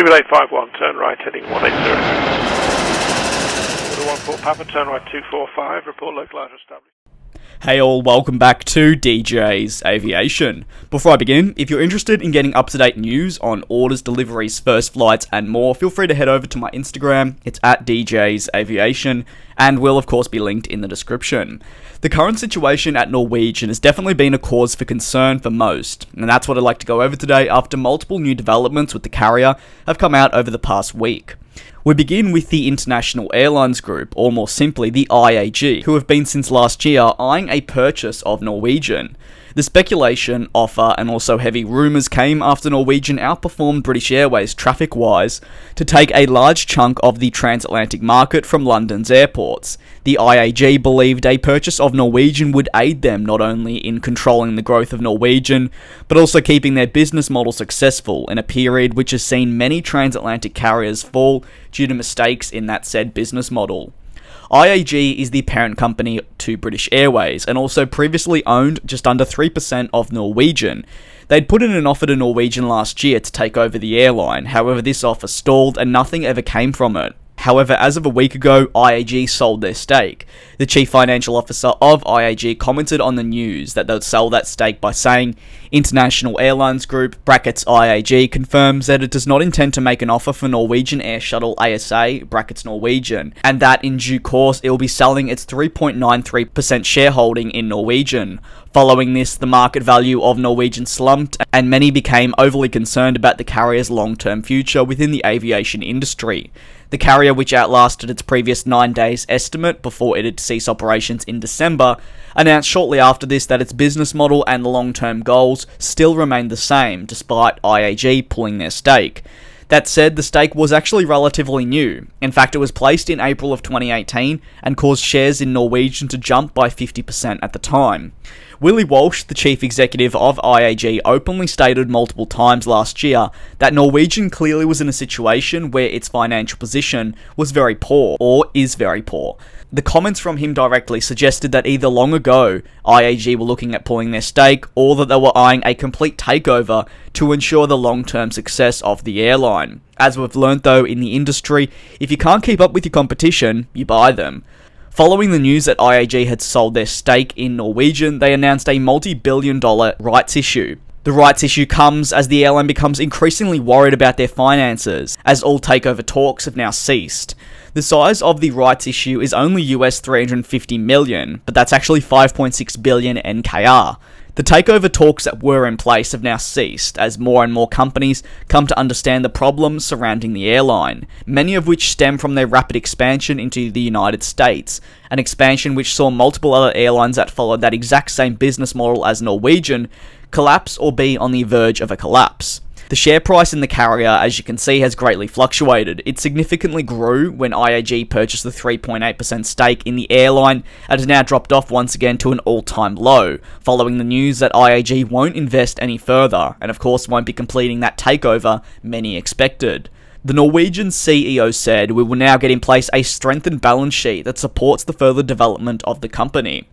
Speed 851, turn right heading 180. Order 14 Papa, turn right 245, report localizer established. Hey all, welcome back to DJ's Aviation. Before I begin, if you're interested in getting up-to-date news on orders, deliveries, first flights and more, feel free to head over to my Instagram. It's at DJ's Aviation and will of course be linked in the description. The current situation at Norwegian has definitely been a cause for concern for most, and that's what I'd like to go over today after multiple new developments with the carrier have come out over the past week. We begin with the International Airlines Group, or more simply the IAG, who have been since last year eyeing a purchase of Norwegian. The speculation, offer and also heavy rumours came after Norwegian outperformed British Airways traffic-wise to take a large chunk of the transatlantic market from London's airports. The IAG believed a purchase of Norwegian would aid them not only in controlling the growth of Norwegian, but also keeping their business model successful in a period which has seen many transatlantic carriers fall due to mistakes in that said business model. IAG is the parent company to British Airways and also previously owned just under 3% of Norwegian. They'd put in an offer to Norwegian last year to take over the airline, however this offer stalled and nothing ever came from it. However, as of a week ago, IAG sold their stake. The chief financial officer of IAG commented on the news that they'll sell that stake by saying, International Airlines Group, brackets IAG, confirms that it does not intend to make an offer for Norwegian Air Shuttle ASA, brackets Norwegian, and that in due course it will be selling its 3.93% shareholding in Norwegian. Following this, the market value of Norwegian slumped, and many became overly concerned about the carrier's long-term future within the aviation industry. The carrier, which outlasted its previous 9 days estimate before it had ceased operations in December, announced shortly after this that its business model and long-term goals still remained the same, despite IAG pulling their stake. That said, the stake was actually relatively new. In fact, it was placed in April of 2018 and caused shares in Norwegian to jump by 50% at the time. Willie Walsh, the chief executive of IAG, openly stated multiple times last year that Norwegian clearly was in a situation where its financial position was very poor, or is very poor. The comments from him directly suggested that either long ago IAG were looking at pulling their stake, or that they were eyeing a complete takeover to ensure the long-term success of the airline. As we've learnt though in the industry, if you can't keep up with your competition, you buy them. Following the news that IAG had sold their stake in Norwegian, they announced a multi-billion-dollar rights issue. The rights issue comes as the airline becomes increasingly worried about their finances, as all takeover talks have now ceased. The size of the rights issue is only US $350 million, but that's actually 5.6 billion NKR. The takeover talks that were in place have now ceased, as more and more companies come to understand the problems surrounding the airline, many of which stem from their rapid expansion into the United States, an expansion which saw multiple other airlines that followed that exact same business model as Norwegian collapse or be on the verge of a collapse. The share price in the carrier, as you can see, has greatly fluctuated. It significantly grew when IAG purchased the 3.8% stake in the airline and has now dropped off once again to an all-time low, following the news that IAG won't invest any further, and of course won't be completing that takeover many expected. The Norwegian CEO said, "We will now get in place a strengthened balance sheet that supports the further development of the company."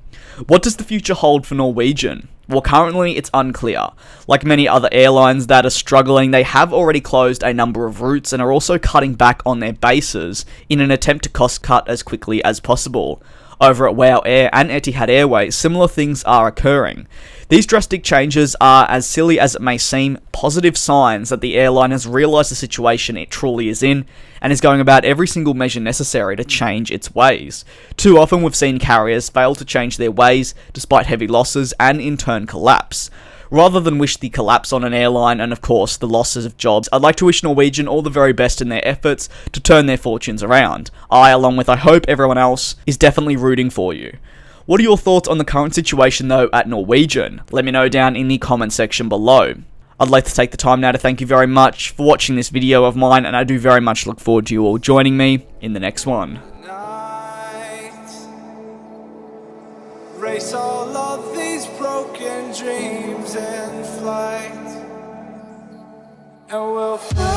What does the future hold for Norwegian? Well, currently it's unclear. Like many other airlines that are struggling, they have already closed a number of routes and are also cutting back on their bases in an attempt to cost cut as quickly as possible. Over at WOW Air and Etihad Airways, similar things are occurring. These drastic changes are, as silly as it may seem, positive signs that the airline has realised the situation it truly is in and is going about every single measure necessary to change its ways. Too often we've seen carriers fail to change their ways despite heavy losses and in turn collapse. Rather than wish the collapse on an airline and of course the losses of jobs, I'd like to wish Norwegian all the very best in their efforts to turn their fortunes around. I, along with I hope everyone else, is definitely rooting for you. What are your thoughts on the current situation though at Norwegian? Let me know down in the comment section below. I'd like to take the time now to thank you very much for watching this video of mine, and I do very much look forward to you all joining me in the next one. Race all of these broken dreams in flight, and we'll fly.